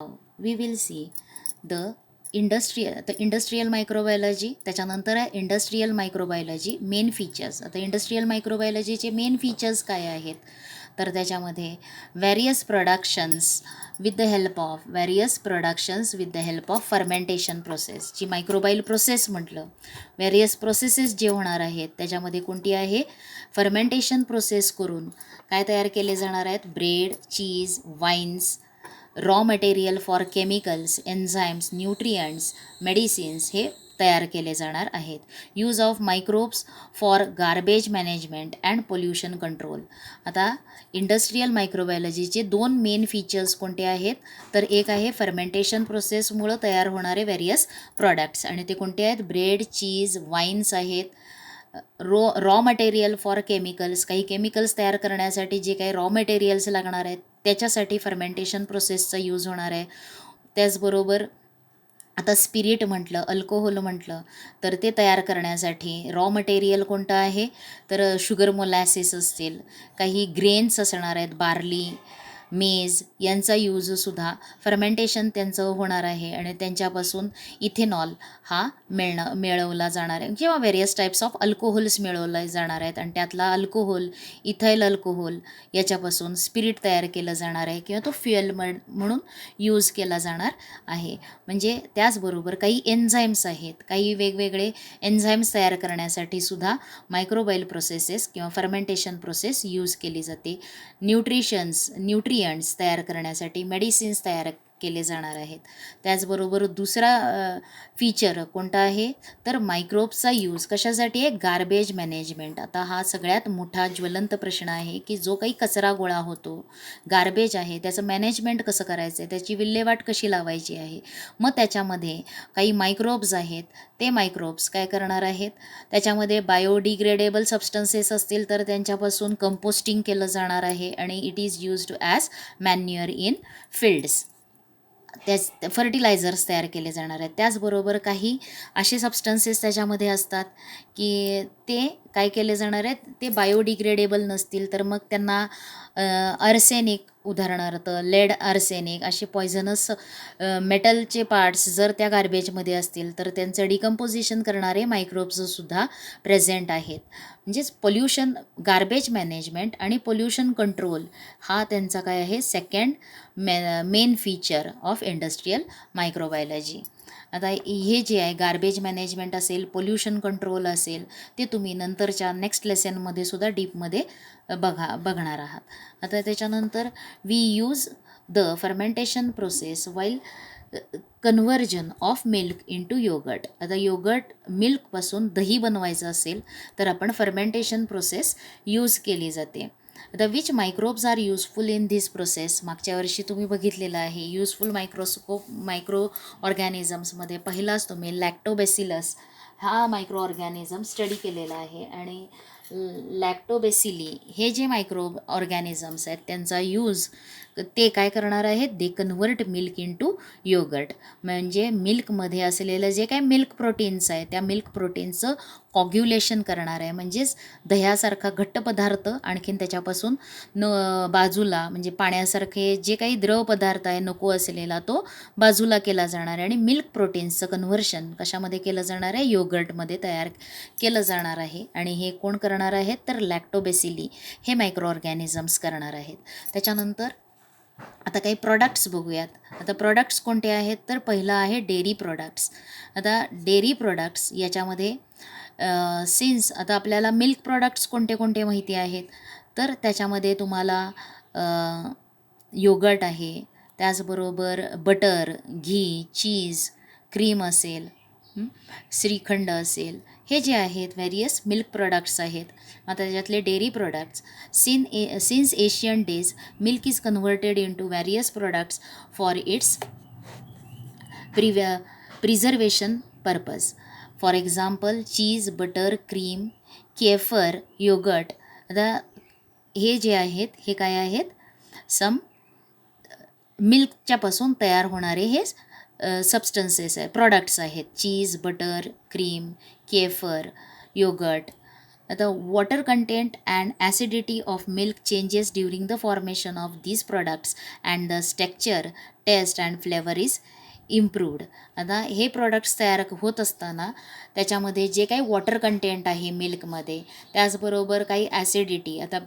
We will see the industrial microbiology, त्याच्यानंतर आहे industrial microbiology main features. आता industrial मायक्रोबायोलॉजीचे मेन फीचर्स काय आहेत, तर त्याच्यामध्ये with the help of with the help of fermentation process, जी मायक्रोबाईल प्रोसेस म्हटलं, व्हेरियस प्रोसेसेस जे होणार आहेत त्याच्यामध्ये कोणती आहे, फर्मेंटेशन प्रोसेस करून काय तयार केले जाणार आहेत, bread, cheese, wines, raw material for chemicals, enzymes, nutrients, medicines हे तयार केले जाणार आहेत. Use of microbes for garbage management and pollution control. आता इंडस्ट्रियल मायक्रोबायोलॉजीचे दोन मेन फीचर्स कोणते आहेत, तर एक आहे फर्मेंटेशन प्रोसेसमुळं तयार होणारे व्हेरियस प्रॉडक्ट्स, आणि ते कोणते आहेत, ब्रेड, चीज, वाईन्स आहेत. रॉ मटेरियल फॉर केमिकल्स, काही केमिकल्स तयार करण्यासाठी जे काही रॉ मटेरियल्स लागणार आहेत त्याच्यासाठी फर्मेंटेशन प्रोसेसचा यूज होणार आहे. त्याचबरोबर आता स्पिरिट म्हटलं, अल्कोहोल म्हटलं, तर ते तयार करण्यासाठी रॉ मटेरियल कोणतं आहे, तर शुगर मोलॅसिस असतील, काही ग्रेन्स असणार आहेत, बार्ली, मेज यांचा यूजसुद्धा फर्मेंटेशन त्यांचं होणार आहे, आणि त्यांच्यापासून इथेनॉल हा मिळवला जाणार आहे, किंवा व्हेरियस टाईप्स ऑफ अल्कोहोल्स मिळवले जाणार आहेत, आणि त्यातला अल्कोहोल, इथाईल अल्कोहोल याच्यापासून स्पिरिट तयार केलं जाणार आहे, किंवा तो फ्युएल म्हणून यूज केला जाणार आहे. म्हणजे त्याचबरोबर काही एन्झाईम्स आहेत, काही वेगवेगळे एन्झाईम्स तयार करण्यासाठी सुद्धा मायक्रोबाईल प्रोसेसेस किंवा फर्मेंटेशन प्रोसेस यूज केली जाते. न्यूट्रियंट्स तयार करण्यासाठी मेडिसिन्स तयार केले जाणार आहेत. त्याचबरोबर दुसरा फीचर कोणता आहे, तर मायक्रोब्सचा यूज कशासाठी आहे, गार्बेज मॅनेजमेंट. आता हा सगळ्यात मोठा ज्वलंत प्रश्न आहे की जो काही कचरा गोळा होतो, गार्बेज आहे, त्याचं मॅनेजमेंट कसं करायचं आहे, त्याची विल्हेवाट कशी लावायची आहे. मग त्याच्यामध्ये काही मायक्रोब्स आहेत, ते मायक्रोब्स काय करणार आहेत, त्याच्यामध्ये बायोडिग्रेडेबल सबस्टन्सेस असतील तर त्यांच्यापासून कंपोस्टिंग केलं जाणार आहे, आणि it is used as manure in fields. त्याच फर्टिलायझर्स तयार केले जाणार आहेत. त्याचबरोबर काही असे सबस्टन्सेस त्याच्यामध्ये असतात की ते काय केले जाणार आहेत, ते बायोडिग्रेडेबल नसतील तर मग त्यांना आर्सेनिक, उदाहरणार्थ लेड, आर्सेनिक असे पॉयझनस मेटलचे पार्ट्स जर त्या गार्बेजमध्ये असतील तर त्यांचं डिकम्पोजिशन करणारे मायक्रोब्ससुद्धा प्रेझेंट आहेत. म्हणजेच पोल्युशन, गार्बेज मॅनेजमेंट आणि पोल्युशन कंट्रोल हा त्यांचा काय आहे, second main feature of industrial microbiology. आता हे जे आहे गार्बेज मॅनेजमेंट असेल, पोल्युशन कंट्रोल असेल, ते तुम्ही नंतरच्या नेक्स्ट लेसनमध्ये सुद्धा डीपमध्ये बघणार आहात. आता त्याच्यानंतर we use the fermentation process while conversion of milk into yoghurt. आता योगर्ट मिल्कपासून दही बनवायचं असेल तर आपण फर्मेंटेशन प्रोसेस यूज केली जाते. आता which microbes are useful in this process, मागच्या वर्षी तुम्ही बघितलेलं आहे युजफुल मायक्रो ऑर्गॅनिझम्समध्ये पहिलाच तुम्ही लॅक्टोबेसिलस हा मायक्रो ऑर्गॅनिझम स्टडी केलेला आहे, आणि लॅक्टोबेसिली हे जे मायक्रो ऑर्गॅनिझम्स आहेत त्यांचा यूज ते काय करणार आहेत, दे कन्व्हर्ट मिल्क इंटू योगर्ट. म्हणजे मिल्कमध्ये असलेलं जे काय मिल्क प्रोटीन्स आहे त्या मिल्क प्रोटीन्सचं कॉग्युलेशन करणार आहे, म्हणजेच दह्यासारखा घट्ट पदार्थ आणखीन त्याच्यापासून बाजूला, म्हणजे पाण्यासारखे जे काही द्रव पदार्थ आहे नको असलेला तो बाजूला केला जाणार आहे, आणि मिल्क प्रोटीन्सचं कन्व्हर्शन कशामध्ये केलं जाणार आहे, योगर्टमध्ये तयार केलं जाणार आहे. आणि हे कोण करणार आहेत, तर लॅक्टोबेसिली हे मायक्रो ऑर्गॅनिझम्स करणार आहेत. त्याच्यानंतर आता काही प्रॉडक्ट्स बघूयात. आता प्रॉडक्ट्स कोणते आहेत, तर पहिलं आहे डेअरी प्रॉडक्ट्स. आता डेअरी प्रॉडक्ट्स याच्यामध्ये सिन्स आता आपल्याला मिल्क प्रॉडक्ट्स कोणते कोणते माहिती आहेत, तर त्याच्यामध्ये तुम्हाला योगर्ट आहे, त्याचबरोबर बटर, घी, चीज, क्रीम असेल, श्रीखंड असेल, हे जे आहेत व्हेरियस मिल्क प्रॉडक्ट्स आहेत. आता त्याच्यातले dairy products, since Asian days milk is converted into various products for its preservation purpose. For example cheese, butter, cream, kefir, yogurt. आता हे जे आहेत हे काय आहेत, सम मिल्कच्यापासून तयार होणारे हे सबस्टन्सेस आहे, प्रॉडक्ट्स आहेत. Cheese, butter, cream, kefir, yogurt, आता water content and acidity of milk changes during the formation of these products and the structure taste and flavour is improved. आता हे प्रॉडक्ट्स तयार होत असताना त्याच्यामध्ये जे काही वॉटर कंटेंट आहे मिल्कमध्ये, त्याचबरोबर काही ॲसिडिटी, आता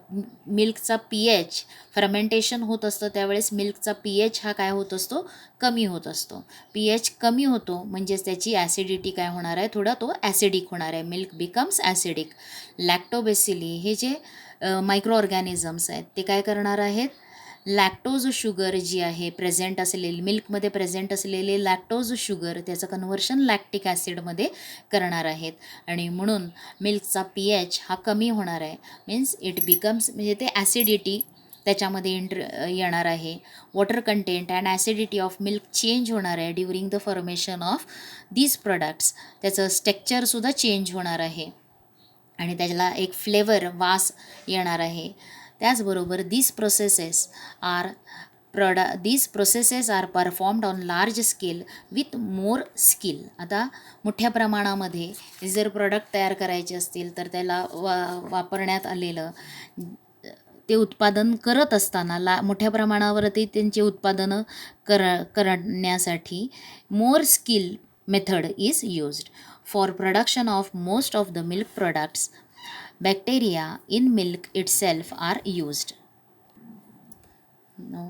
मिल्कचा pH फर्मेंटेशन होत असतं त्यावेळेस मिल्कचा pH हा काय होत असतो, कमी होत असतो. pH कमी होतो म्हणजेच त्याची ॲसिडिटी काय होणार आहे, थोडा तो ॲसिडिक होणार आहे. Milk becomes acidic. लॅक्टोबेसिली हे जे मायक्रो ऑर्गॅनिझम्स आहेत ते काय करणार आहेत, लॅक्टोज शुगर जी आहे प्रेझेंट असलेली मिल्कमध्ये प्रेझेंट असलेले लॅक्टोज शुगर त्याचं कन्व्हर्शन लॅक्टिक ॲसिडमध्ये करणार आहेत आणि म्हणून मिल्कचा pH हा कमी होणार आहे. मीन्स इट बिकम्स म्हणजे ते ॲसिडिटी त्याच्यामध्ये येणार आहे. Water content and acidity of milk change होणार आहे during the formation of these products. त्याचं स्ट्रक्चरसुद्धा चेंज होणार आहे आणि त्याला एक फ्लेवर वास येणार आहे. त्याचबरोबर these processes are performed on large scale with more skill. आता मोठ्या प्रमाणामध्ये जर प्रॉडक्ट तयार करायचे असतील तर त्याला वापरण्यात आलेलं ते उत्पादन करत असताना मोठ्या प्रमाणावरती त्यांचे उत्पादनं करण्यासाठी more skill method is used for production of most of the milk products. Bacteria in milk itself are used. Now,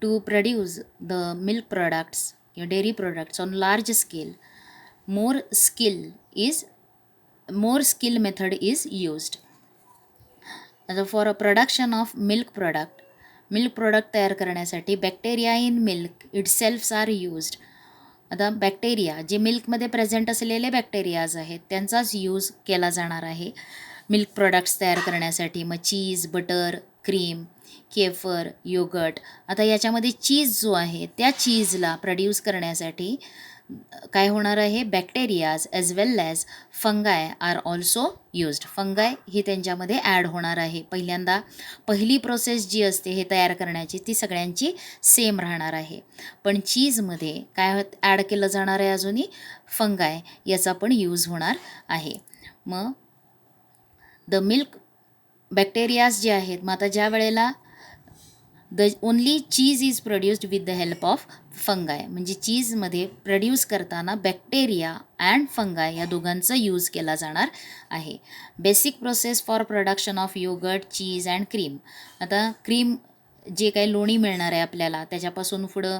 to produce the milk products, dairy products on large scale, more skill method is used. For a production of milk product तयार करण्यासाठी bacteria in milk itselfs are used. आता bacteria जे मिल्कमध्ये present असलेले bacterias आहेत त्यांचाच use केला जाणार आहे मिल्क प्रोडक्ट्स तयार करण्यासाठी. मग चीज, बटर, क्रीम, केफर, योगर्ट. आता याच्यामध्ये चीज जो आहे त्या चीजला प्रोड्यूस करण्यासाठी काय होणार आहे, bacterias as well as fungi are also used. Fungi ही त्यांच्यामध्ये ॲड होणार आहे. पहिली प्रोसेस जी असते हे तयार करण्याची ती सगळ्यांची सेम राहणार आहे. पण चीजमध्ये काय ॲड केलं जाणार आहे, अजूनही फंगाय याचा पण यूज होणार आहे. मग द मिल्क बॅक्टेरियाज जे आहेत, मग आता ज्या वेळेला only cheese is produced with the help of fungi, म्हणजे चीजमध्ये प्रोड्यूस करताना बॅक्टेरिया अँड फंगाय या दोघांचा यूज केला जाणार आहे. Basic process for production of yogurt, cheese and cream. आता क्रीम जे काही लोणी मिळणार आहे आपल्याला त्याच्यापासून पुढं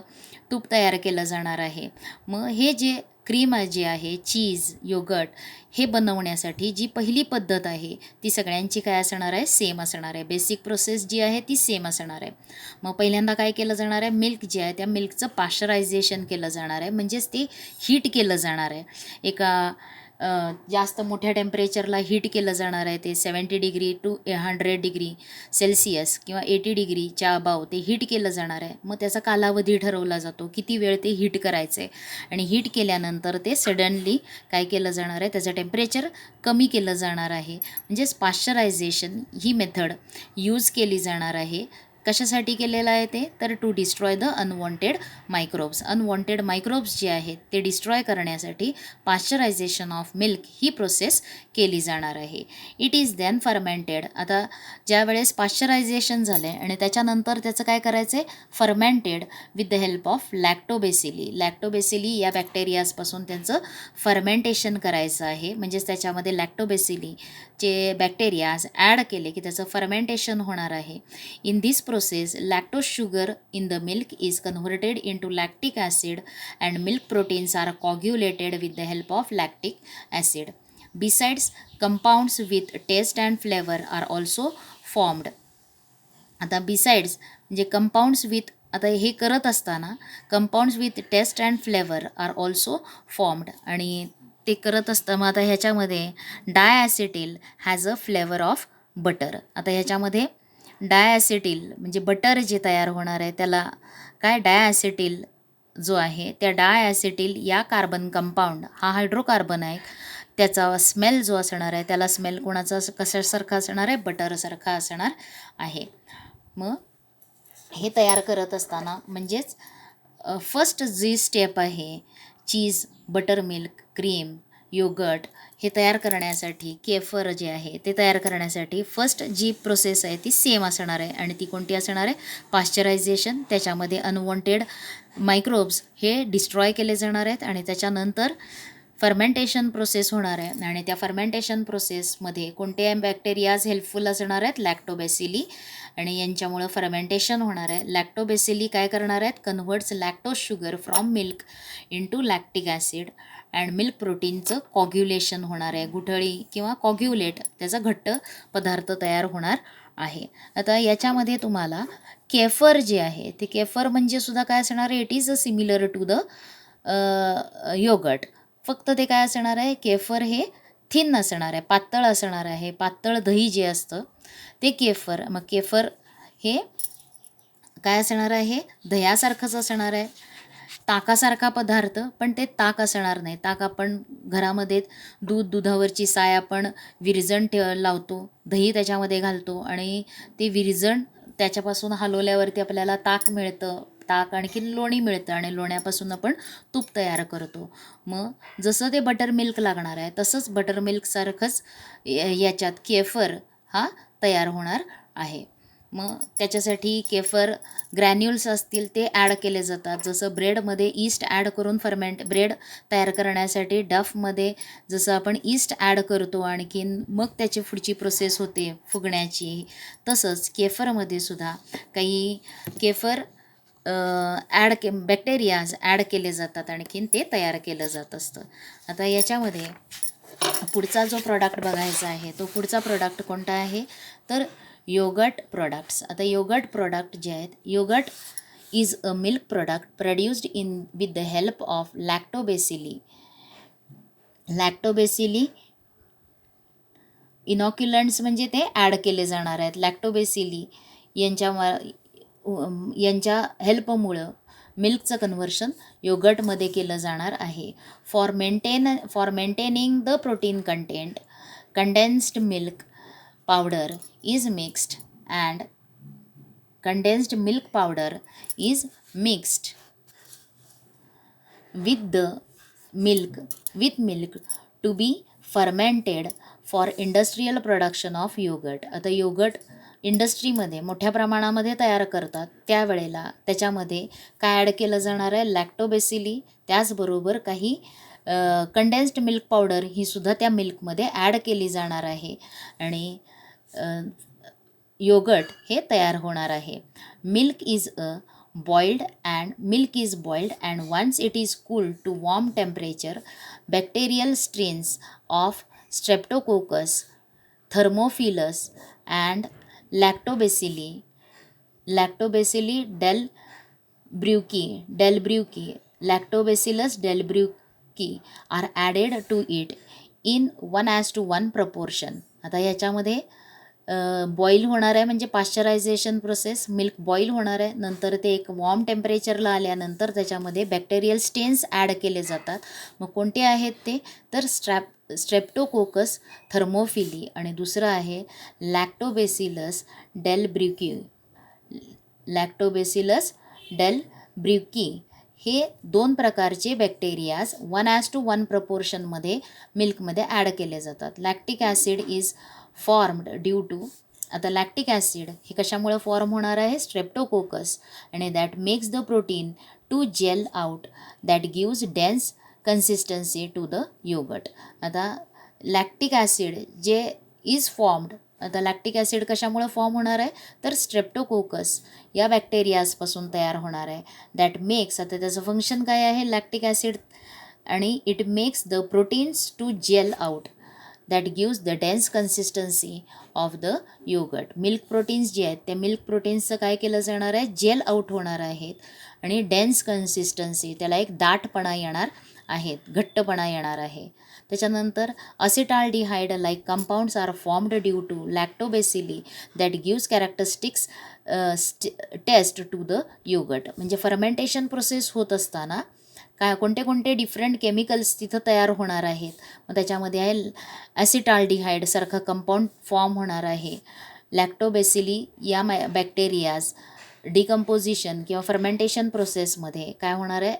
तूप तयार केलं जाणार आहे. मग हे जे क्रीम जे आहे, चीज, योगर्ट हे बनवण्यासाठी जी पहिली पद्धत आहे ती सगळ्यांची काय असणार आहे, सेम असणार आहे. बेसिक प्रोसेस जी आहे ती सेम असणार आहे. मग पहिल्यांदा काय केलं जाणार आहे, मिल्क जे आहे त्या मिल्कचं पाश्चरायझेशन केलं जाणार आहे, म्हणजेच ते हीट केलं जाणार आहे. एका जास्त मोठ्या टेम्परेचरला हीट केलं जाणार आहे. ते 70 डिग्री टू 100 डिग्री सेल्सिअस किंवा 80 डिग्रीच्या अबाव ते हीट केलं जाणार आहे. मग त्याचा कालावधी ठरवला जातो, किती वेळ ते हीट करायचं आहे. आणि हीट केल्यानंतर ते सडनली काय केलं जाणार आहे, त्याचं टेम्परेचर कमी केलं जाणार आहे. म्हणजेच पाश्चरायझेशन ही मेथड यूज केली जाणार आहे. कशासाठी केलेलं आहे ते, तर to destroy the unwanted microbes. Unwanted microbes जे आहेत ते डिस्ट्रॉय करण्यासाठी पाश्चरायझेशन ऑफ मिल्क ही प्रोसेस केली जाणार आहे. It is then fermented. आता ज्या वेळेस पाश्चरायझेशन झालं आहे आणि त्याच्यानंतर त्याचं काय करायचं आहे, fermented with the help of lactobacilli. Lactobacilli या बॅक्टेरियाजपासून त्यांचं फर्मेंटेशन करायचं आहे. म्हणजेच त्याच्यामध्ये लॅक्टोबेसिलीचे बॅक्टेरियाज ॲड केले की त्याचं फर्मेंटेशन होणार आहे. In this process, lactose sugar in the milk is converted into lactic acid and milk proteins are coagulated with the help of lactic acid. Besides, compounds with taste and flavor are also formed. आता besides म्हणजे compounds with, आता हे करत असताना compounds with taste and flavour are also formed. आणि ते करत असतं मग आता ह्याच्यामध्ये diacetyl has a flavour of butter. आता ह्याच्यामध्ये डायॲसिटिल म्हणजे बटर जे तयार होणार आहे त्याला काय, डायॲसिटिल जो आहे त्या डायॲसिटिल या कार्बन कंपाऊंड हा हायड्रोकार्बन आहे, त्याचा स्मेल जो असणार आहे त्याला स्मेल कोणाचा कशासारखा असणार आहे, बटरसारखा असणार आहे. मग हे तयार करत असताना म्हणजेच फर्स्ट जी स्टेप आहे चीज, बटर मिल्क, क्रीम, योगर्ट हे तयार करण्यासाठी, केफर जे आहे ते तयार करण्यासाठी फर्स्ट जी प्रोसेस आहे ती सेम असणार आहे. आणि ती कोणती असणार आहे? पाश्चरायझेशन. त्याच्यामध्ये अनवॉन्टेड मायक्रोब्स हे डिस्ट्रॉय केले जाणार आहेत आणि त्याच्यानंतर फर्मेंटेशन प्रोसेस होणार आहे. आणि त्या फर्मेंटेशन प्रोसेसमध्ये कोणते बॅक्टेरियाज हेल्पफुल असणार आहेत? लॅक्टोबॅसिली. आणि यांच्यामुळं फर्मेंटेशन होणार आहे. लॅक्टोबॅसिली काय करणार आहेत? Converts lactose sugar from milk into lactic acid and milk प्रोटीनचं कॉग्युलेशन होणार आहे. गुठळी किंवा कॉग्युलेट त्याचा घट्ट पदार्थ तयार होणार आहे. आता याच्यामध्ये तुम्हाला केफर जे आहे ते केफर म्हणजे सुद्धा काय असणार आहे? It is a similar to the yogurt. फक्त ते काय असणार आहे? केफर हे थिन असणार आहे, पातळ असणार आहे. पातळ दही जे असतं ते केफर. मग केफर हे काय असणार आहे? दह्यासारखंच असणार आहे, ताकासारखा पदार्थ. पण ते ताक असणार नाही. ताक आपण घरामध्ये दुधावरची साय आपण विरजण लावतो, दही त्याच्यामध्ये घालतो आणि ते विरजण त्याच्यापासून हलवल्यावरती आपल्याला ताक मिळतं. ताक आणखीन लोणी मिळतं आणि लोण्यापासून आपण तूप तयार करतो. मग जसं ते बटर मिल्क लागणार आहे तसंच बटर मिल्कसारखंच याच्यात केफर हा तयार होणार आहे. मग त्याच्यासाठी केफर ग्रॅन्युल्स असतील ते ॲड केले जातात. जसं ब्रेडमध्ये ईस्ट ॲड करून ब्रेड तयार करण्यासाठी डफमध्ये जसं आपण ईस्ट ॲड करतो आणखीन मग त्याची पुढची प्रोसेस होते फुगण्याची, तसंच केफरमध्ये सुद्धा काही केफर बॅक्टेरियाज ॲड केले जातात आणखीन ते तयार केलं जात असतं. आता याच्यामध्ये पुढचा जो प्रॉडक्ट बघायचा आहे तो पुढचा प्रॉडक्ट कोणता आहे? तर योगर्ट प्रॉडक्ट्स. आता योगर्ट प्रॉडक्ट जे आहेत, yogurt is a milk product produced with the help of lactobacilli. Lactobacilli inoculants म्हणजे ते ॲड केले जाणार आहेत. लॅक्टोबॅसिली यांच्या हेल्पमुळं मिल्कचं कन्व्हर्शन योगर्टमध्ये केलं जाणार आहे. For maintaining the protein content, condensed milk powder is mixed and condensed milk powder is mixed with milk to be fermented for industrial production of yogurt. आता योगर्ट इंडस्ट्रीमध्ये मोठ्या प्रमाणामध्ये तयार करतात त्यावेळेला त्याच्यामध्ये काय ॲड केलं जाणार आहे? लॅक्टोबॅसिली. त्याचबरोबर काही कंडेन्स्ड मिल्क पावडर ही सुद्धा त्या मिल्कमध्ये ॲड केली जाणार आहे आणि योगर्ट हे तयार होणार आहे. Milk is boiled and once it is cooled to warm temperature, bacterial strains of streptococcus, thermophilus and lactobacilli Lactobacillus delbrueckii are added to it in 1:1 proportion. आता याच्यामध्ये बॉईल होणार आहे म्हणजे पाश्चरायझेशन प्रोसेस. मिल्क बॉईल होणार आहे, नंतर ते एक वॉर्म टेम्परेचरला आल्यानंतर त्याच्यामध्ये बॅक्टेरियल स्टेन्स ॲड केले जातात. मग कोणते आहेत ते? तर स्ट्रेप्टोकोकस थर्मोफिली आणि दुसरं आहे लॅक्टोबॅसिलस डेल्ब्रुकी. हे 2 प्रकारचे बॅक्टेरियाज 1:1 प्रपोर्शनमध्ये मिल्कमध्ये ॲड केले जातात. Lactic acid is formed due to. आता लॅक्टिक ॲसिड हे कशामुळे फॉर्म होणार आहे? स्ट्रेप्टोकोकस. आणि that makes the protein to gel out that gives dense consistency to the yogurt. आता लॅक्टिक ॲसिड जे इज फॉर्म्ड. आता लॅक्टिक ॲसिड कशामुळे फॉर्म होणार आहे? तर स्ट्रेप्टोकोकस या बॅक्टेरियाजपासून तयार होणार आहे. दॅट मेक्स, आता त्याचं फंक्शन काय आहे लॅक्टिक ॲसिड, आणि it makes the proteins to gel out that gives the dense consistency of the yogurt. Milk proteins जे आहेत त्या मिल्क प्रोटीन्सचं काय केलं जाणार आहे? जेल आउट होणार आहेत आणि डेन्स कन्सिस्टन्सी त्याला एक दाटपणा येणार आहेत, घट्टपणा येणार आहे. त्याच्यानंतर acetaldehyde like compounds are formed due to lactobacilli that gives characteristics taste to the yogurt. म्हणजे फर्मेंटेशन प्रोसेस होत असताना कोणते कोणते डिफरंट केमिकल्स तिथं तयार होणार आहेत. मग त्याच्यामध्ये आहे ॲसिटाल्डिहाइडसारखं कंपाऊंड फॉर्म होणार आहे. लॅक्टोबॅसिली या बॅक्टेरियाज डिकम्पोजिशन किंवा फर्मेंटेशन प्रोसेसमध्ये काय होणार आहे,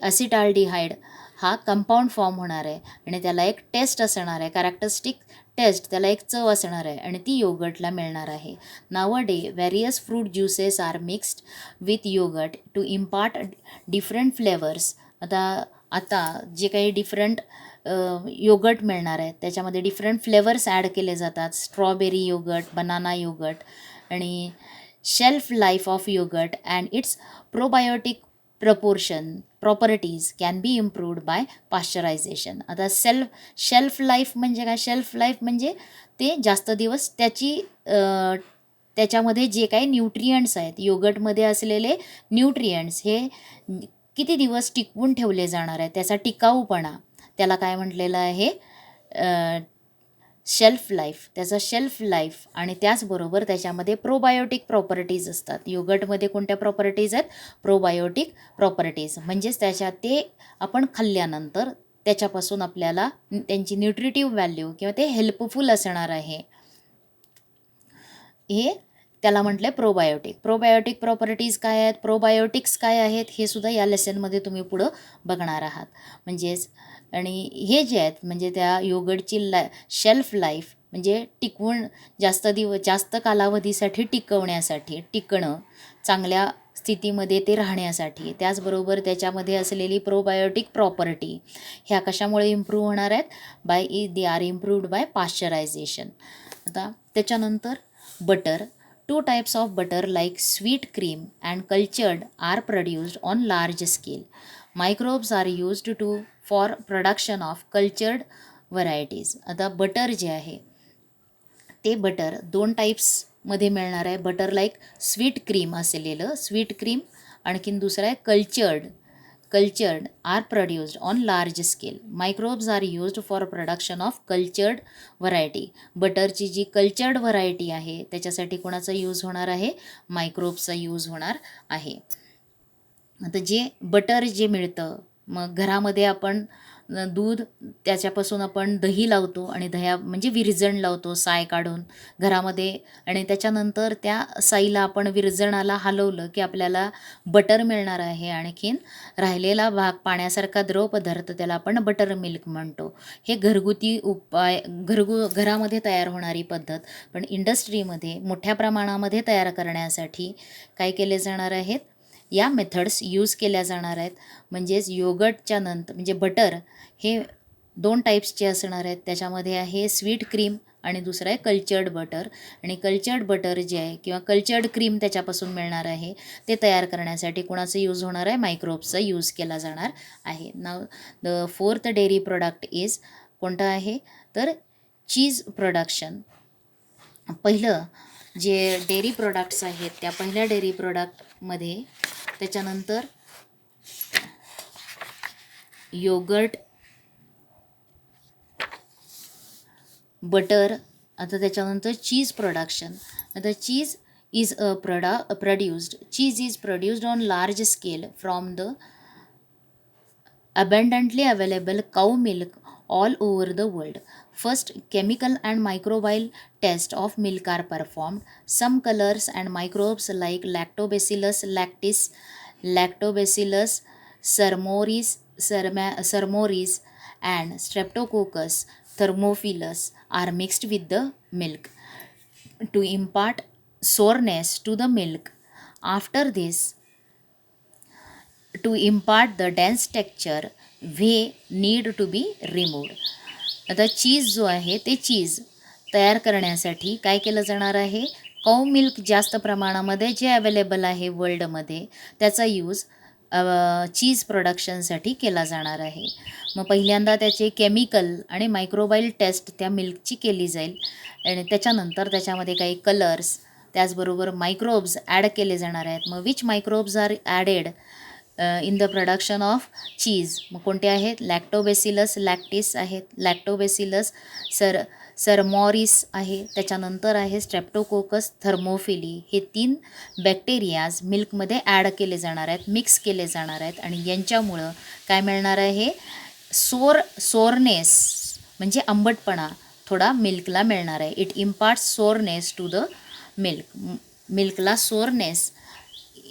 ॲसिटाल्डिहाइड हा कंपाऊंड फॉर्म होणार आहे आणि त्याला एक टेस्ट असणार आहे, कॅरेक्टरिस्टिक टेस्ट, त्याला एक चव असणार आहे आणि ती योगर्टला मिळणार आहे. Nowadays various fruit juices are mixed with yogurt to impart different flavours. आता जे काही डिफरंट योगर्ट मिळणार आहे त्याच्यामध्ये डिफरंट फ्लेवर्स ॲड केले जातात. स्ट्रॉबेरी योगर्ट, बनाना योगर्ट आणि shelf life of yogurt and its probiotic properties can be improved by pasteurisation. आता शेल्फ लाईफ म्हणजे काय, शेल्फ लाईफ म्हणजे ते जास्त दिवस त्याच्यामध्ये जे काही न्यूट्रियंट्स आहेत, योगर्टमध्ये असलेले न्यूट्रियंट्स हे किती दिवस टिकवून ठेवले जाणार आहे, त्याचा टिकाऊपणा, त्याला काय म्हटलेलं आहे, शेल्फ लाईफ, त्याचा शेल्फ लाईफ. आणि त्याचबरोबर त्याच्यामध्ये प्रोबायोटिक प्रॉपर्टीज असतात. योगर्टमध्ये कोणत्या प्रॉपर्टीज आहेत, प्रोबायोटिक प्रॉपर्टीज, म्हणजेच ते आपण खाल्ल्यानंतर त्याच्यापासून आपल्याला त्यांची न्यूट्रिटिव्ह व्हॅल्यू किंवा ते हेल्पफुल असणार आहे, हे त्याला म्हटलं प्रोबायोटिक प्रॉपर्टीज काय आहेत, प्रोबायोटिक्स काय आहेत, हे सुद्धा या लेसनमध्ये तुम्ही पुढं बघणार आहात. म्हणजेच आणि हे जे आहेत म्हणजे त्या योगर्टची शेल्फ लाईफ म्हणजे टिकवून जास्त कालावधीसाठी टिकणं, चांगल्या स्थितीमध्ये ते राहण्यासाठी, त्याचबरोबर त्याच्यामध्ये असलेली प्रोबायोटिक प्रॉपर्टी ह्या कशामुळे इम्प्रूव्ह होणार आहेत, they are improved by pasteurisation. आता त्याच्यानंतर butter. 2 types of butter like sweet cream and cultured are produced on large scale. Microbes are used for production of cultured varieties. आता बटर जे आहे ते बटर 2 टाईप्समध्ये मिळणार आहे. बटर लाईक स्वीट क्रीम असलेलं स्वीट क्रीम, आणखीन दुसरं आहे cultured are produced on large scale. Microbes are used for production of cultured variety. बटरची जी कल्चर्ड व्हरायटी आहे त्याच्यासाठी कोणाचा यूज होणार आहे, मायक्रोब्सचा यूज होणार आहे. आता जे बटर जे मिळतं, मग घरामध्ये आपण दूध, त्याच्यापासून आपण दही लावतो आणि म्हणजे विरजण लावतो साय काढून घरामध्ये, आणि त्याच्यानंतर त्या साईला आपण विरजणाला हलवलं की आपल्याला बटर मिळणार आहे. आणखीन राहिलेला भाग पाण्यासारखा द्रव पदार्थ त्याला आपण बटर मिल्क म्हणतो. हे घरगुती उपाय, घरामध्ये तयार होणारी पद्धत. पण इंडस्ट्रीमध्ये मोठ्या प्रमाणामध्ये तयार करण्यासाठी काय केले जाणार आहेत, या मेथड्स यूज केल्या जाणार आहेत. म्हणजेच योगर्टच्या नंतर म्हणजे बटर हे 2 टाईप्सचे असणार आहेत. त्याच्यामध्ये आहे स्वीट क्रीम आणि दुसरं आहे कल्चर्ड बटर. आणि कल्चर्ड बटर जे आहे किंवा कल्चर्ड क्रीम त्याच्यापासून मिळणार आहे, ते तयार करण्यासाठी कोणाचं यूज होणार आहे, मायक्रोब्सचा यूज केला जाणार आहे. नाव the 4th dairy product is कोणतं आहे, तर चीज प्रोडक्शन. पहिलं जे डेअरी प्रोडक्ट्स आहेत त्या पहिल्या डेअरी प्रोडक्टमध्ये, त्याच्यानंतर योगर्ट, बटर, आता त्याच्यानंतर चीज प्रोडक्शन. आता cheese is produced on large scale from the abundantly available cow milk all over the world. First, chemical and microbial tests of milk are performed. Some colors and microbes like Lactobacillus lactis, Lactobacillus sermoris and Streptococcus thermophilus are mixed with the milk to impart sourness to the milk. After this, to impart the dense texture, they need to be removed. आता चीज जो आहे ते चीज तयार करण्यासाठी काय केलं जाणार आहे, काऊ मिल्क जास्त प्रमाणामध्ये जे अवेलेबल आहे वर्ल्डमध्ये त्याचा यूज चीज प्रोडक्शनसाठी केला जाणार आहे. मग पहिल्यांदा त्याचे केमिकल आणि मायक्रोबाईल टेस्ट त्या मिल्कची केली जाईल आणि त्याच्यानंतर त्याच्यामध्ये काही कलर्स त्याचबरोबर मायक्रोब्स ॲड केले जाणार आहेत. मग which microbes are added in the production of cheese. मग कोणते आहेत, लॅक्टोबेसिलस लॅक्टिस आहेत, लॅक्टोबेसिलस सरमॉरिस आहे, त्याच्यानंतर आहे स्ट्रेप्टोकोकस थर्मोफिली. हे 3 बॅक्टेरियाज मिल्कमध्ये ॲड केले जाणार आहेत, मिक्स केले जाणार आहेत आणि यांच्यामुळं काय मिळणार आहे, सोरनेस म्हणजे आंबटपणा थोडा मिल्कला मिळणार आहे. It imparts sourness to the milk. मिल्कला सोअरनेस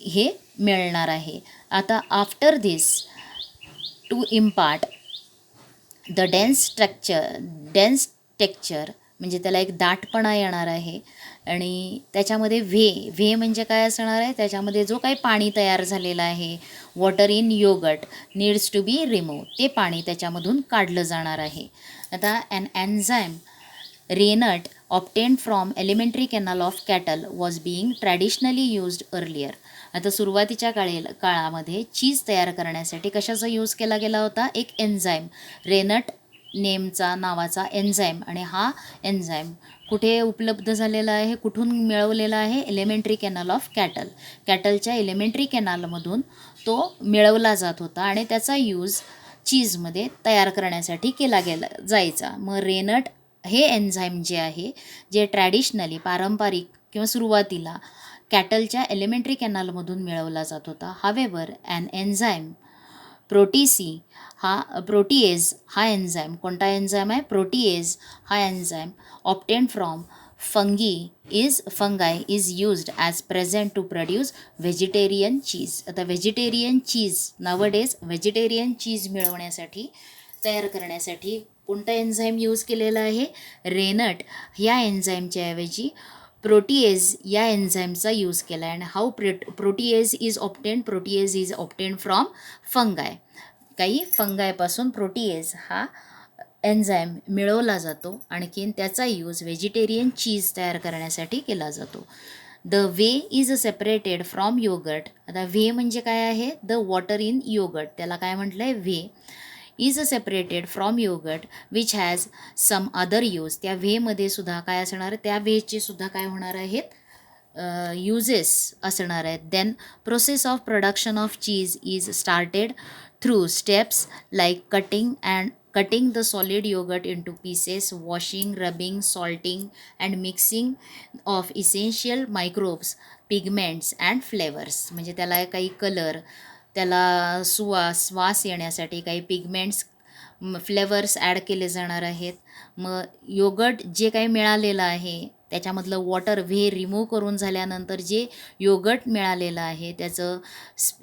हे मिळणार आहे. आता after this to impart the dense texture म्हणजे त्याला एक दाटपणा येणार आहे. आणि त्याच्यामध्ये व्हे म्हणजे काय असणार आहे, त्याच्यामध्ये जो काही पाणी तयार झालेलं आहे, water in yogurt needs to be remove, ते पाणी त्याच्यामधून काढलं जाणार आहे. आता an enzyme rennet obtain from alimentary canal of cattle was being traditionally used earlier. आता सुरुवातीच्या काळामध्ये चीज तयार करण्यासाठी कशाचा यूज केला गेला होता, एक एन्झाईम, रेनट नावाचा एन्झाईम. आणि हा एन्झाईम कुठे उपलब्ध झालेला आहे, कुठून मिळवलेला आहे, एलिमेंटरी कॅनल ऑफ कॅटलच्या एलिमेंटरी कॅनलमधून तो मिळवला जात होता आणि त्याचा यूज चीजमध्ये तयार करण्यासाठी केला जायचा. मग रेनट हे एन्झाईम जे आहे, जे ट्रॅडिशनली पारंपरिक किंवा सुरुवातीला कॅटलच्या एलिमेंटरी कॅनलमधून मिळवला जात होता. हावेवर ॲन एन्झाईम प्रोटीएज हा एन्झाईम, कोणता एन्झाईम आहे, प्रोटीएज हा enzyme obtain from fungi is used as present to produce vegetarian cheese. आता vegetarian cheese nowadays vegetarian cheese मिळवण्यासाठी, तयार करण्यासाठी कोणता एन्झाईम यूज केलेला आहे, रेनट ह्या एन्झाईमच्या ऐवजी प्रोटीएज या एन्झाईमचा यूज केला आहे. आणि how protease is obtain from fungi. काही फंगायपासून प्रोटीएज हा एन्झाईम मिळवला जातो. आणखीन त्याचा यूज व्हेजिटेरियन चीज तयार करण्यासाठी केला जातो. The whey is separated from yogurt. आता व्हे म्हणजे काय आहे, द वॉटर इन योगर्ट, त्याला काय म्हटलं आहे, whey is separated from yogurt which has some other use. त्या व्हेमध्ये सुद्धा काय असणार, त्या व्हेचे सुद्धा काय होणार आहेत, युजेस असणार आहेत. Then process of production of cheese is started through steps like cutting the solid yogurt into pieces, washing, rubbing, salting and mixing of essential microbes, pigments and flavors. म्हणजे त्याला काही कलर, त्याला वास येण्यासाठी काही पिगमेंट्स, फ्लेवर्स ॲड केले जाणार आहेत. मग योगर्ट जे काही मिळालेलं आहे त्याच्यामधलं वॉटर रिमूव्ह करून झाल्यानंतर जे योगर्ट मिळालेलं आहे त्याचं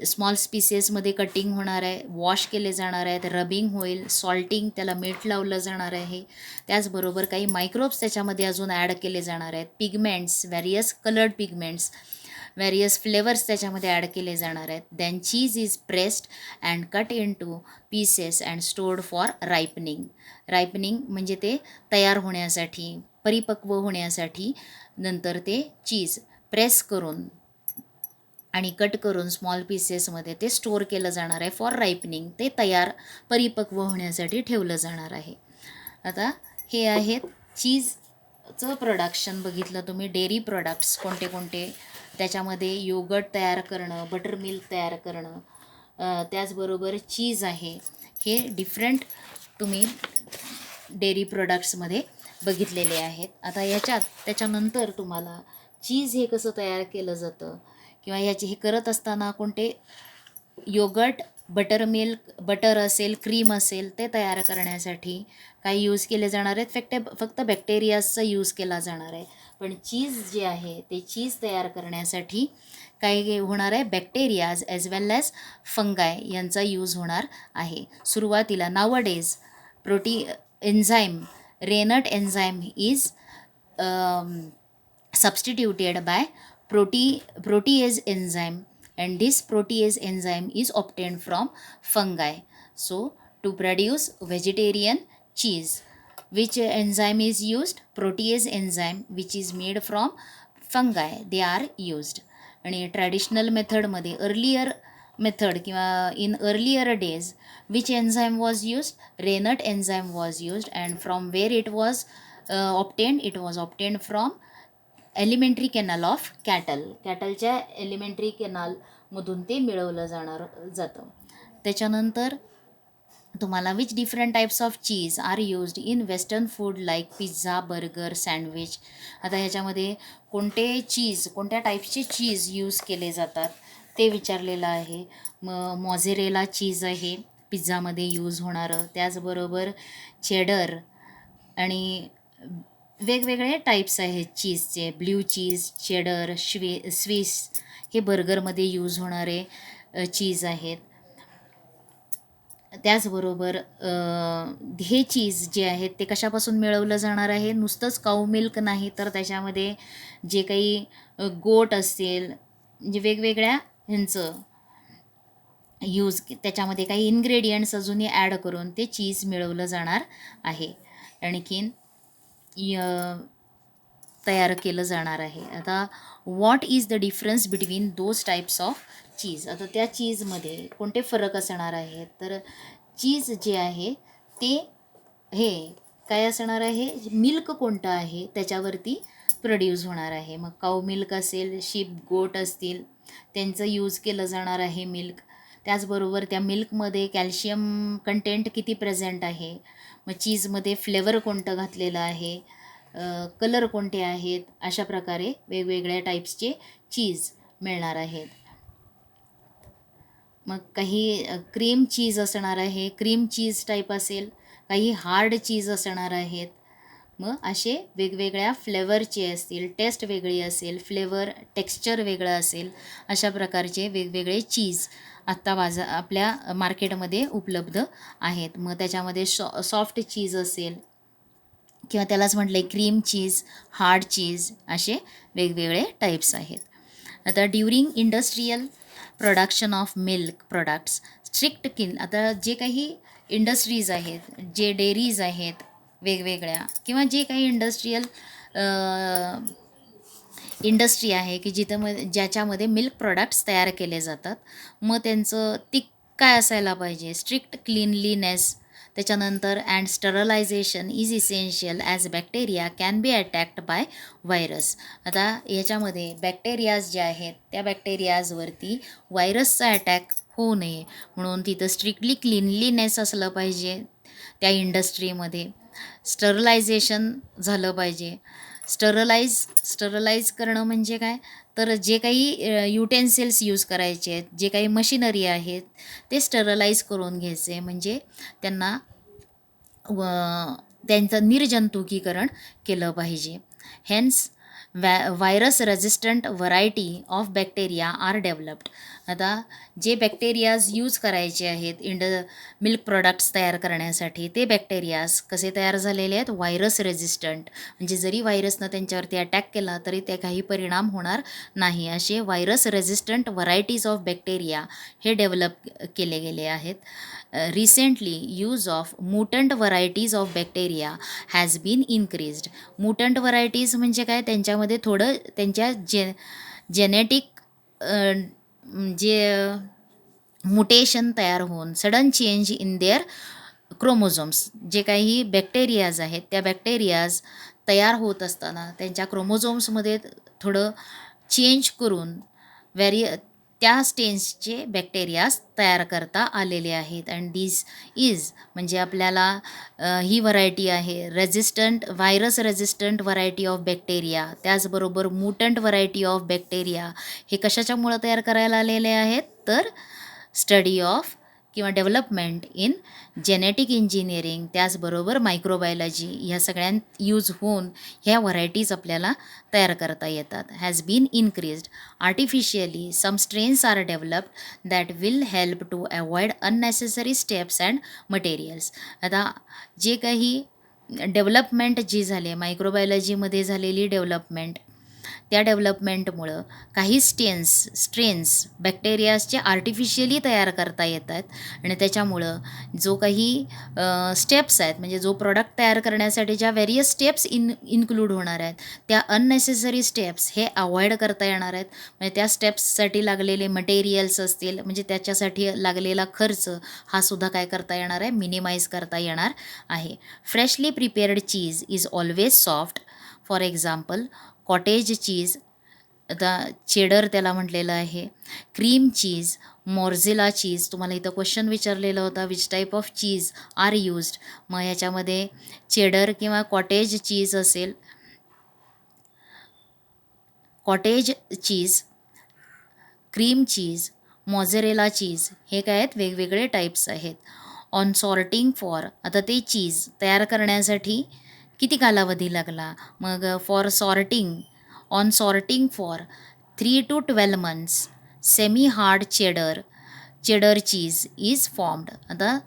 स्मॉल स्पीसेसमध्ये कटिंग होणार आहे, वॉश केले जाणार आहेत, रबिंग होईल, सॉल्टिंग, त्याला मीठ लावलं जाणार आहे. त्याचबरोबर काही मायक्रोब्स त्याच्यामध्ये अजून ॲड केले जाणार आहेत, pigments, various coloured pigments, various flavours त्याच्यामध्ये ॲड केले जाणार आहेत. Then cheese is pressed and cut into pieces and stored for ripening म्हणजे ते तयार होण्यासाठी, परिपक्व होण्यासाठी. नंतर ते चीज प्रेस करून आणि कट करून स्मॉल पीसेसमध्ये ते स्टोअर केलं जाणार आहे फॉर रायपनिंग, ते परिपक्व होण्यासाठी ठेवलं जाणार आहे. आता हे आहेत चीजचं प्रोडक्शन. बघितलं तुम्ही, डेअरी प्रोडक्ट्स कोणते कोणते, त्याच्यामध्ये योगर्ट तयार करणं, बटर मिल्क तयार करणं, त्याचबरोबर चीज आहे. हे डिफरंट तुम्ही डेअरी प्रोडक्ट्समध्ये बघितलेले आहेत. आता त्याच्यानंतर तुम्हाला चीज हे कसं तयार केलं जातं किंवा हे करत असताना कोणते योगर्ट, बटर मिल्क, बटर असेल, क्रीम असेल, ते तयार करण्यासाठी काही यूज केले जाणार आहेत, फक्त बॅक्टेरियाजचा यूज केला जाणार आहे. पण चीज जे आहे ते चीज तयार करण्यासाठी काय होणार आहे, bacterias as well as fungi यांचा यूज होणार आहे. सुरुवातीला nowadays rennet enzyme is substituted by protease enzyme, and this protease enzyme is obtained from fungi. So to produce vegetarian cheese, which enzyme is used, protease enzyme, which is made from fungi, they are used. आणि traditional मेथडमध्ये in earlier days, which enzyme was used, rennet enzyme was used, and from where it was obtained, it was obtained from alimentary canal of कॅटलच्या alimentary कॅनलमधून ते मिळवलं जातं. त्याच्यानंतर तुम्हाला which different types of cheese are used in western food like pizza, burger, sandwich. आता ह्याच्यामध्ये कोणत्या टाईप्सचे चीज यूज केले जातात ते विचारलेलं आहे. मॉझरेला चीज आहे पिझ्झामध्ये यूज होणारं, त्याचबरोबर चेडर आणि वेगवेगळे टाईप्स आहेत चीजचे. ब्ल्यू चीज, चेडर, स्विस हे बर्गरमध्ये यूज होणारे चीज आहेत. त्याचबरोबर हे चीज जे आहेत ते कशापासून मिळवलं जाणार आहे, नुसतंच काऊ मिल्क नाही तर त्याच्यामध्ये जे काही गोट असतील, म्हणजे वेगवेगळ्या ह्यांचं त्याच्यामध्ये काही इन्ग्रेडियंट्स अजूनही ॲड करून ते चीज मिळवलं जाणार आहे. आणखीन तयार केलं जाणार आहे. आता what is the difference between those types of cheese. आता त्या चीजमध्ये कोणते फरक असणार आहेत, तर चीज जे आहे ते हे काय असणार आहे, मिल्क कोणतं आहे त्याच्यावरती प्रोड्यूस होणार आहे. मग काऊ मिल्क असेल, शीप गोट असतील, त्यांचं यूज केलं जाणार आहे मिल्क. त्याचबरोबर त्या मिल्कमध्ये कॅल्शियम कंटेंट किती प्रेझेंट आहे, मग चीजमध्ये फ्लेवर कोणतं घातलेलं आहे, कलर कोणते आहेत, अशा प्रकारे वेगवेगळ्या टाईप्सचे चीज मिळणार आहेत. मग काही क्रीम चीज असणार आहे, क्रीम चीज टाईप असेल, काही हार्ड चीज असणार आहेत. मग असे वेगवेगळ्या फ्लेवरचे असतील, टेस्ट वेगळी असेल, फ्लेवर टेक्स्चर वेगळं असेल, अशा प्रकारचे वेगवेगळे चीज आत्ता आपल्या मार्केटमध्ये उपलब्ध आहेत. मग त्याच्यामध्ये सॉफ्ट चीज असेल किंवा त्यालाच म्हटलं आहे क्रीम चीज, हार्ड चीज, असे वेगवेगळे टाईप्स आहेत. आता during industrial production of milk products आता जे काही इंडस्ट्रीज आहेत, जे डेअरीज आहेत वेगवेगळ्या, किंवा जे काही इंडस्ट्री आहे की ज्याच्यामध्ये मिल्क प्रोडक्ट्स तयार केले जातात, मग त्यांचं ती काय असायला पाहिजे, स्ट्रिक्ट क्लीनलीनेस. त्याच्यानंतर and sterilisation is essential as bacteria can be attacked by virus. आता याच्यामध्ये बॅक्टेरियाज जे आहेत त्या बॅक्टेरियाजवरती व्हायरसचा अटॅक होऊ नये म्हणून तिथं स्ट्रिक्टली क्लीनलीनेस असलं पाहिजे. त्या इंडस्ट्रीमध्ये स्टरलायझेशन झालं पाहिजे. स्टरलाइज करणं म्हणजे काय, तर जे काही युटेन्सिल्स यूज करायचे आहेत, जे काही मशिनरी आहेत ते स्टरलाइज करून घ्यायचे, म्हणजे त्यांना त्यांचं निर्जंतुकीकरण केलं पाहिजे. Hence virus resistant variety of bacteria are developed. आता जे बॅक्टेरियाज यूज करायचे आहेत मिल्क प्रोडक्ट्स तयार करण्यासाठी, ते बॅक्टेरियाज कसे तयार झालेले आहेत, व्हायरस रेझिस्टंट, म्हणजे जरी व्हायरसनं त्यांच्यावरती अटॅक केला तरी ते काही परिणाम होणार नाही, असे virus resistant varieties of bacteria हे डेव्हलप केले गेले आहेत. Recently use of mutant varieties of bacteria has been increased. Mutant varieties म्हणजे काय, त्यांच्यामध्ये थोडं त्यांच्या जेनेटिक जे म्युटेशन तयार होऊन sudden change in their chromosomes, जे काही बॅक्टेरियाज आहेत त्या बॅक्टेरियाज तयार होत असताना त्यांच्या क्रोमोझोम्समध्ये थोडं चेंज करून त्या स्टेन्सचे बॅक्टेरियाज तयार करता आलेले आहेत. अँड दिस इज म्हणजे आपल्याला ही व्हरायटी आहे virus resistant variety of bacteria, त्याचबरोबर म्युटंट व्हरायटी ऑफ बॅक्टेरिया हे कशाच्यामुळं तयार करायला आलेले आहेत, तर स्टडी ऑफ किंवा डेव्हलपमेंट इन जेनेटिक इंजिनिअरिंग, त्याचबरोबर मायक्रोबायोलॉजी, ह्या सगळ्यांत यूज होऊन ह्या व्हरायटीज आपल्याला तयार करता येतात. Has been increased artificially some strains are developed that will help to avoid unnecessary steps and materials. आता जे काही डेव्हलपमेंट जी झाली मायक्रोबायोलॉजीमध्ये झालेली डेव्हलपमेंट, त्या डेव्हलपमेंटमुळं काही स्ट्रेन्स बॅक्टेरियाजचे आर्टिफिशियली तयार करता येत आहेत, आणि त्याच्यामुळं जो काही स्टेप्स आहेत, म्हणजे जो प्रोडक्ट तयार करण्यासाठी ज्या व्हेरियस स्टेप्स इन्क्लूड होणार आहेत, त्या अननेसेसरी स्टेप्स हे अवॉइड करता येणार आहेत. म्हणजे त्या स्टेप्ससाठी लागलेले मटेरियल्स असतील, म्हणजे त्याच्यासाठी लागलेला खर्च हा सुद्धा काय करता येणार आहे, मिनिमाइज करता येणार आहे. Freshly prepared cheese is always soft. For example cottage cheese, आता चेडर त्याला म्हटलेलं आहे, क्रीम चीज, मोर्झेला चीज. तुम्हाला इथं क्वेश्चन विचारलेला होता which type of cheese are used. मग ह्याच्यामध्ये चेडर किंवा कॉटेज चीज असेल, cottage cheese, cream cheese, mozzarella cheese हे काय आहेत, वेगवेगळे टाईप्स आहेत. ऑन सॉर्टिंग फॉर, आता ते चीज तयार करण्यासाठी किती कालावधी लागला. मग for sorting on sorting for 3 to 12 months semi hard cheddar cheese is formed. आता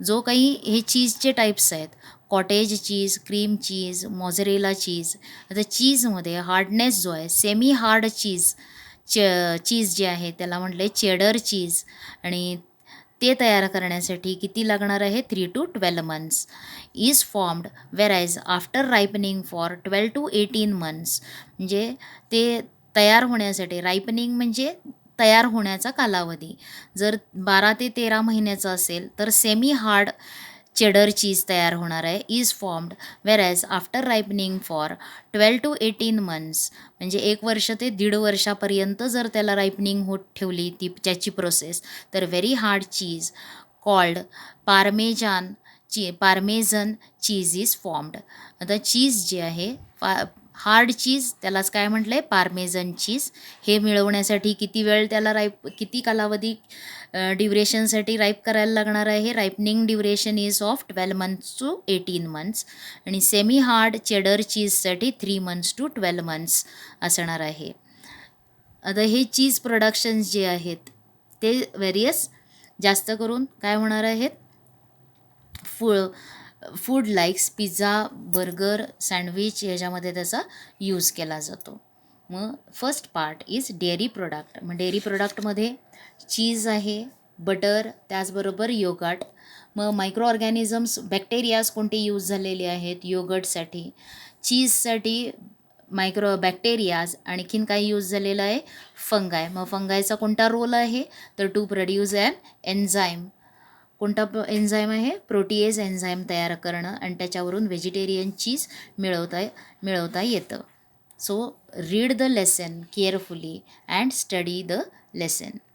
जो काही हे चीजचे टाईप्स आहेत, cottage cheese, cream cheese, mozzarella cheese. आता चीजमध्ये हार्डनेस जो आहे, सेमी हार्ड चीज जे आहे त्याला म्हटले चेडर चीज. आणि ते तयार करण्यासाठी किती लागणार आहे, 3 to 12 months is formed. Whereas after ripening for 12 to 18 months. म्हणजे ते तयार होण्यासाठी, रायपनिंग म्हणजे तयार होण्याचा कालावधी जर 12 ते 13 महिन्याचा असेल तर सेमी हार्ड चेडर चीज तयार होणार आहे, is formed. Whereas after ripening for 12 to 18 months म्हणजे 1 वर्ष ते 1.5 वर्षापर्यंत जर त्याला रायपनिंग होत ठेवली त्याची प्रोसेस, तर very hard cheese called parmesan cheese is formed. आता चीज जे आहे हार्ड चीज त्यालाच काय म्हटलं आहे, पार्मेझन चीज. हे मिळवण्यासाठी किती वेळ त्याला किती कालावधी ड्युरेशनसाठी राईप करायला लागणार आहे. Ripening duration is of 12 months to 18 months. आणि सेमी हार्ड चेडर चीजसाठी 3 months to 12 months असणार आहे. आता हे चीज प्रोडक्शन्स जे आहेत ते व्हेरियस जास्त करून काय होणार आहेत, food likes pizza, burger, sandwich ह्याच्यामध्ये त्याचा यूज केला जातो. मग first part is dairy product. मग डेअरी प्रोडक्टमध्ये चीज आहे, बटर, त्याचबरोबर योगर्ट. मग मायक्रो ऑर्गॅनिझम्स, बॅक्टेरियाज कोणते यूज झालेले आहेत योगर्टसाठी, चीजसाठी बॅक्टेरियाज. आणखीन काय यूज झालेलं आहे, फंगाय. मग फंगायचा कोणता रोल आहे, तर टू प्रोड्यूस ॲन एन्झाईम. कोणता एन्झाईम आहे, प्रोटीएज एन्झाईम तयार करणं, आणि त्याच्यावरून व्हेजिटेरियन चीज मिळवता येतं. So read the lesson carefully and study the lesson.